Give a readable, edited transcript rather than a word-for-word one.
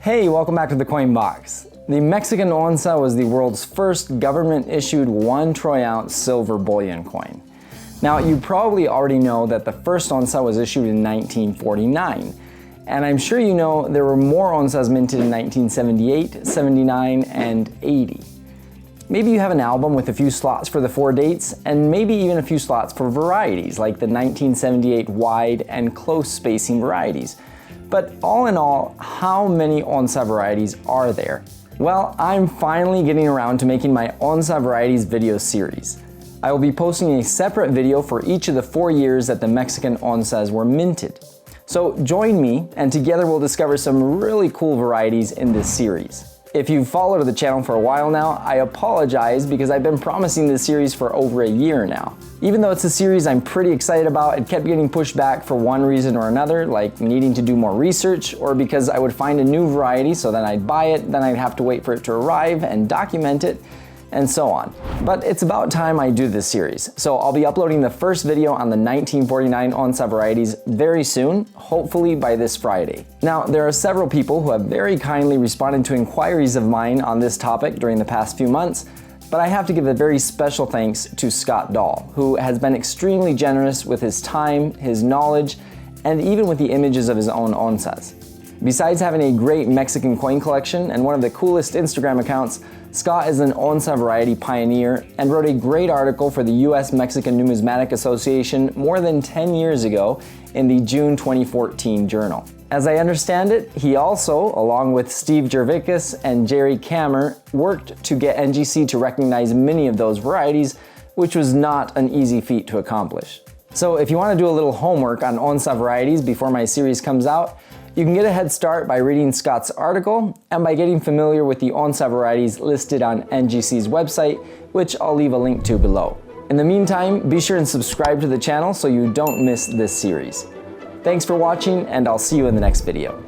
Hey, welcome back to the Coin Box. The Mexican onza was the world's first government-issued 1 troy ounce silver bullion coin. Now, you probably already know that the first onza was issued in 1949, and I'm sure you know there were more onzas minted in 1978, 79, and 80. Maybe you have an album with a few slots for the 4 dates, and maybe even a few slots for varieties, like the 1978 wide and close spacing varieties. But all in all, how many onza varieties are there? Well, I'm finally getting around to making my onza varieties video series. I will be posting a separate video for each of the 4 years that the Mexican onzas were minted. So join me, and together we'll discover some really cool varieties in this series. If you've followed the channel for a while now, I apologize because I've been promising this series for over a year now. Even though it's a series I'm pretty excited about, it kept getting pushed back for one reason or another, like needing to do more research, or because I would find a new variety, so then I'd buy it, then I'd have to wait for it to arrive and document it, and so on. But it's about time I do this series, so I'll be uploading the first video on the 1949 onza varieties very soon, hopefully by this Friday. Now, there are several people who have very kindly responded to inquiries of mine on this topic during the past few months, but I have to give a very special thanks to Scott Dahl, who has been extremely generous with his time, his knowledge, and even with the images of his own onzas. Besides having a great Mexican coin collection and one of the coolest Instagram accounts, Scott is an onza variety pioneer and wrote a great article for the US Mexican Numismatic Association more than 10 years ago in the June 2014 journal. As I understand it, he also, along with Steve Jervickas and Jerry Kammer, worked to get NGC to recognize many of those varieties, which was not an easy feat to accomplish. So if you want to do a little homework on onza varieties before my series comes out, you can get a head start by reading Scott's article and by getting familiar with the onza varieties listed on NGC's website, which I'll leave a link to below. In the meantime, be sure and subscribe to the channel so you don't miss this series. Thanks for watching, and I'll see you in the next video.